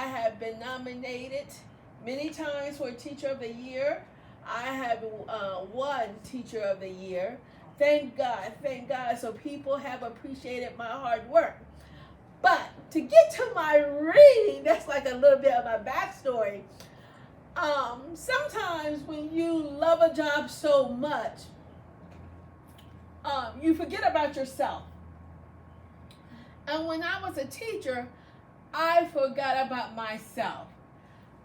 I have been nominated many times for Teacher of the Year. I have won Teacher of the Year. Thank God, thank God. So people have appreciated my hard work. But to get to my reading, that's like a little bit of my backstory. Sometimes when you love a job so much, you forget about yourself. And when I was a teacher, I forgot about myself.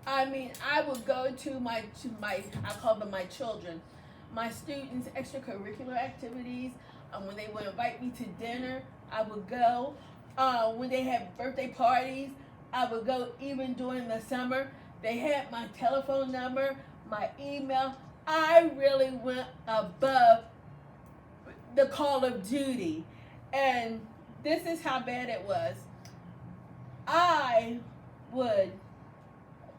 I mean, I would go to my I call them my children, my students' extracurricular activities. When they would invite me to dinner, I would go. When they had birthday parties, I would go. Even during the summer, they had my telephone number, my email. I really went above the call of duty. And this is how bad it was. I would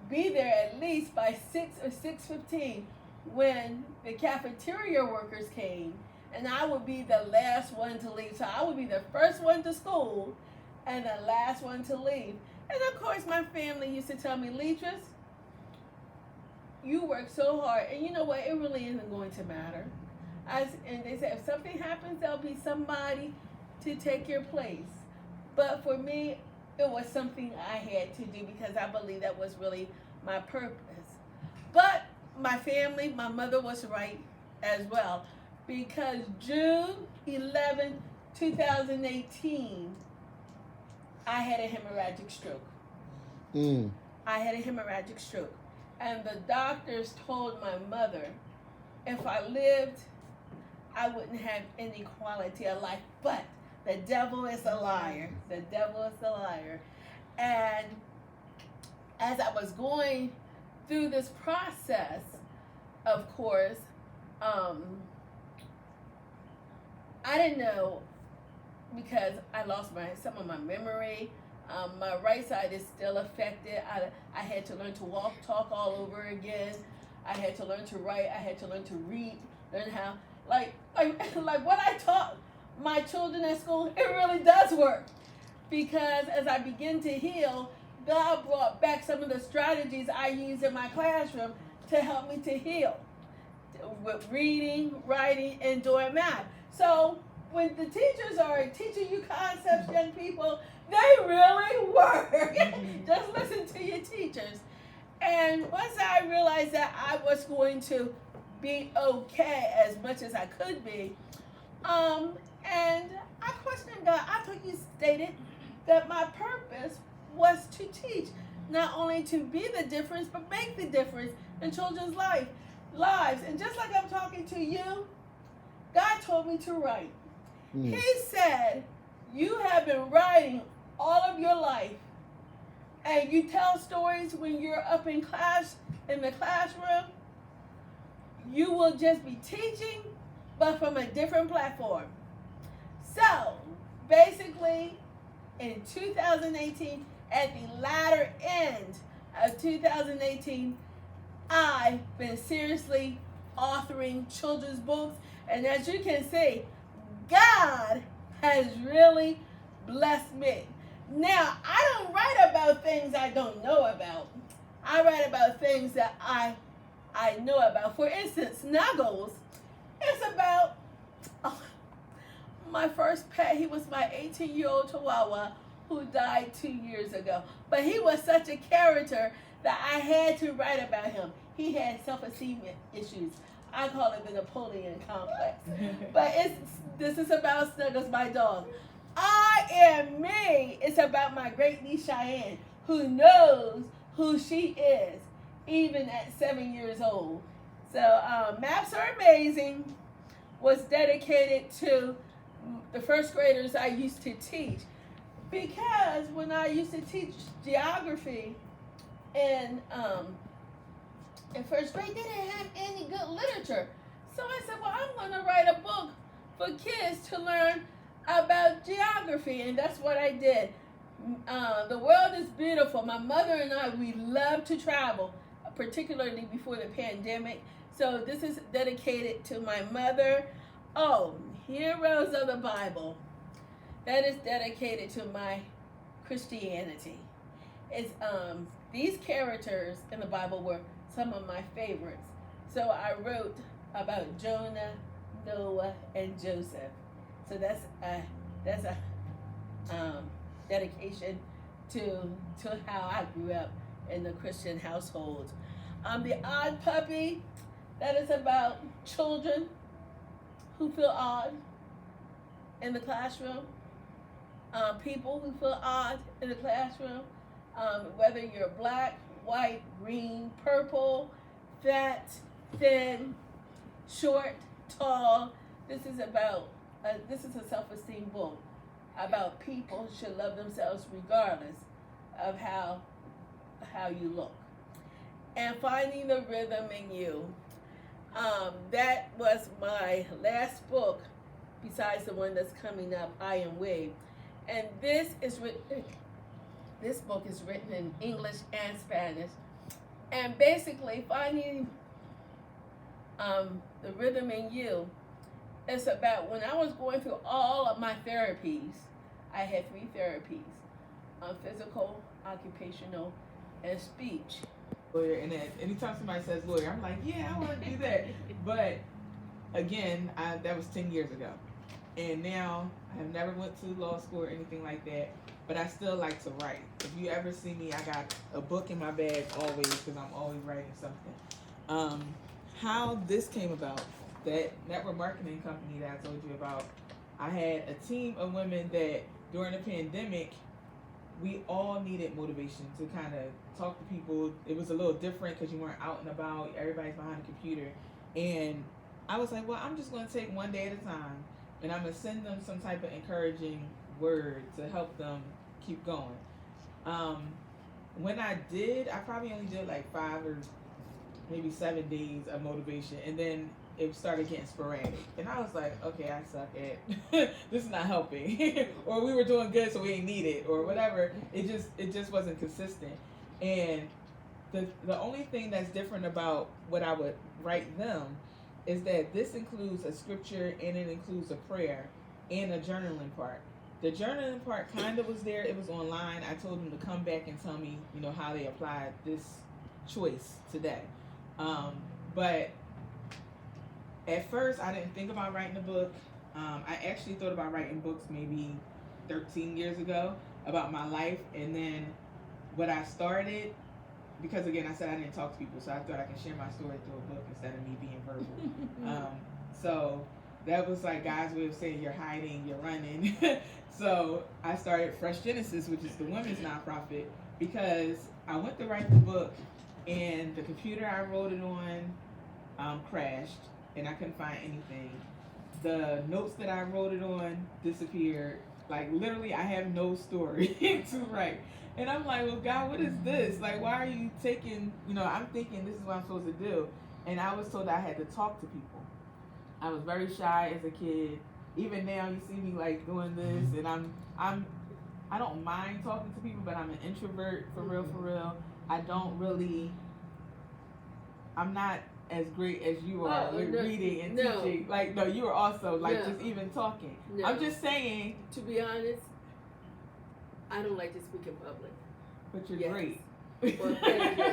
be there at least by 6 or 6:15 when the cafeteria workers came, and I would be the last one to leave. So I would be the first one to school and the last one to leave. And of course, my family used to tell me, Leetress, you work so hard, and you know what? It really isn't going to matter. And they said, if something happens, there'll be somebody to take your place. But for me, it was something I had to do because I believe that was really my purpose. But my family, my mother was right as well, because June 11, 2018, I had a hemorrhagic stroke. I had a hemorrhagic stroke. And the doctors told my mother if I lived, I wouldn't have any quality of life. But the devil is a liar. The devil is a liar. And as I was going through this process, of course, I didn't know, because I lost some of my memory. My right side is still affected. I had to learn to walk, talk all over again. I had to learn to write. I had to learn to read, learn how, like what I taught my children at school, it really does work. Because as I begin to heal, God brought back some of the strategies I used in my classroom to help me to heal with reading, writing, and doing math. So when the teachers are teaching you concepts, young people, they really work. Just listen to your teachers. And once I realized that I was going to be okay as much as I could be, and I questioned God. I thought you stated that my purpose was to teach, not only to be the difference, but make the difference in children's lives. And just like I'm talking to you, God told me to write. He said, you have been writing all of your life, and you tell stories when you're up in the classroom. You will just be teaching, but from a different platform. So, basically, in 2018, at the latter end of 2018, I've been seriously authoring children's books. And as you can see, God has really blessed me. Now, I don't write about things I don't know about. I write about things that I know about. For instance, Snuggles is about my first pet. He was my 18-year-old Chihuahua who died 2 years ago. But he was such a character that I had to write about him. He had self-esteem issues. I call it the Napoleon complex. But this is about Snuggles, my dog. I Am Me. It's about my great niece Cheyenne, who knows who she is, even at 7 years old. So Maps Are Amazing was dedicated to the first graders I used to teach. Because when I used to teach geography in first grade, they didn't have any good literature. So I said, well, I'm going to write a book for kids to learn about geography. And that's what I did. The world is beautiful. My mother and I, we love to travel, particularly before the pandemic. So this is dedicated to my mother. Oh, Heroes of the Bible. That is dedicated to my Christianity. it's these characters in the Bible were some of my favorites. So I wrote about Jonah, Noah, and Joseph. So that's a dedication to how I grew up in the Christian household. The Odd Puppy, that is about children who feel odd in the classroom. People who feel odd in the classroom, whether you're black, white, green, purple, fat, thin, short, tall. This is a self-esteem book about people who should love themselves regardless of how you look. And Finding the Rhythm in You. That was my last book besides the one that's coming up, I Am We. And this book is written in English and Spanish. And basically, Finding the Rhythm in You is about when I was going through all of my therapies. I had 3 therapies, physical, occupational, and speech. Lawyer, and anytime somebody says lawyer, I'm like, yeah, I want to do that. But again, that was 10 years ago. And now I have never went to law school or anything like that, but I still like to write. If you ever see me, I got a book in my bag always because I'm always writing something. How this came about, that network marketing company that I told you about, I had a team of women that during the pandemic, we all needed motivation to kind of talk to people. It was a little different because you weren't out and about. Everybody's behind a computer. And I was like, well, I'm just going to take one day at a time, and I'm going to send them some type of encouraging word to help them keep going. When I did, I probably only did like 5 or maybe 7 days of motivation. And then it started getting sporadic. And I was like, okay, I suck at this is not helping. Or we were doing good so we didn't need it or whatever. It just wasn't consistent. And the only thing that's different about what I would write them is that this includes a scripture and it includes a prayer and a journaling part. The journaling part kind of was there. It was online. I told them to come back and tell me, how they applied this choice today. But at first, I didn't think about writing a book. I actually thought about writing books maybe 13 years ago about my life. And then what I started, because again, I said I didn't talk to people, so I thought I could share my story through a book instead of me being verbal. So that was like God's way of saying you're hiding, you're running. So I started Fresh Genesis, which is the women's nonprofit, because I went to write the book and the computer I wrote it on crashed. And I couldn't find anything. The notes that I wrote it on disappeared. Like literally, I have no story to write. And I'm like, well, God, what is this? Like, why are you taking? I'm thinking this is what I'm supposed to do. And I was told I had to talk to people. I was very shy as a kid. Even now, you see me like doing this, and I don't mind talking to people, but I'm an introvert for real. I'm not as great as you are with reading and teaching. Like, no, you are also just even talking. No. I'm just saying. To be honest, I don't like to speak in public. But you're great. Well, thank you.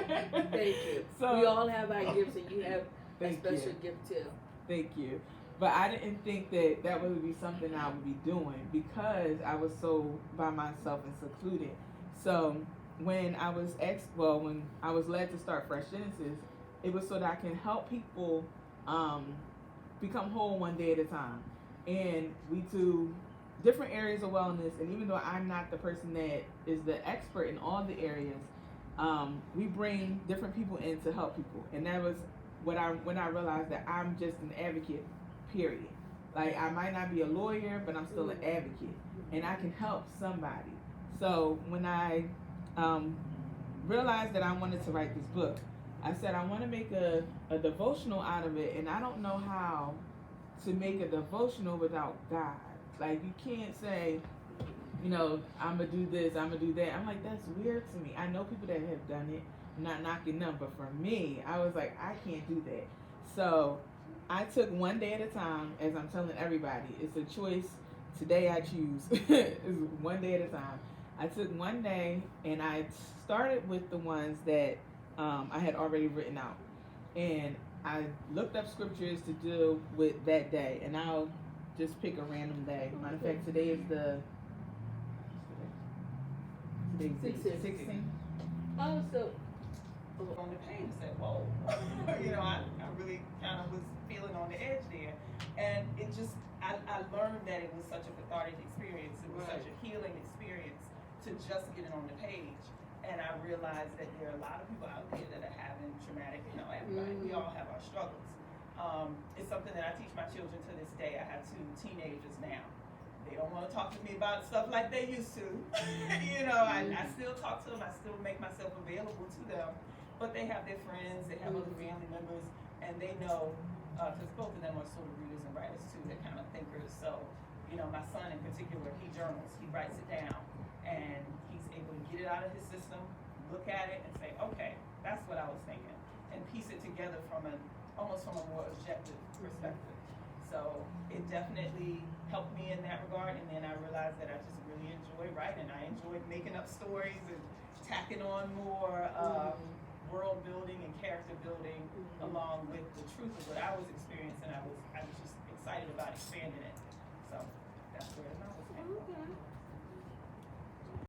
Thank you. So, we all have our gifts, and you have a special gift too. Thank you. But I didn't think that would be something I would be doing because I was so by myself and secluded. So when I was led to start Fresh Genesis, it was so that I can help people become whole one day at a time. And we do different areas of wellness. And even though I'm not the person that is the expert in all the areas, we bring different people in to help people. And that was when I realized that I'm just an advocate, period. Like, I might not be a lawyer, but I'm still an advocate. And I can help somebody. So when I realized that I wanted to write this book, I said, I want to make a devotional out of it, and I don't know how to make a devotional without God. Like, you can't say, I'm going to do this, I'm going to do that. I'm like, that's weird to me. I know people that have done it. I'm not knocking them, but for me, I was like, I can't do that. So I took one day at a time, as I'm telling everybody. It's a choice. Today I choose. It's one day at a time. I took one day and I started with the ones that I had already written out, and I looked up scriptures to do with that day, and I'll just pick a random day. Matter of fact, today is today's 16. Oh, so On the page and said, whoa, I really kind of was feeling on the edge there. And it just, I learned that it was such a cathartic experience. It was such a healing experience to just get it on the page. And I realized that there are a lot of people out there that are having traumatic, everybody, we all have our struggles. It's something that I teach my children to this day. I have 2 teenagers now. They don't want to talk to me about stuff like they used to. I still talk to them. I still make myself available to them. But they have their friends, they have other family members, and they know, because both of them are sort of readers and writers too, they're kind of thinkers. So, my son in particular, he journals, he writes it down, and he's able to get it out of his system, look at it, and say, okay, that's what I was thinking, and piece it together almost from a more objective perspective. So it definitely helped me in that regard, and then I realized that I just really enjoy writing. I enjoyed making up stories and tacking on more world building and character building along with the truth of what I was experiencing. I was just excited about expanding it. So that's where the novel came from. Okay.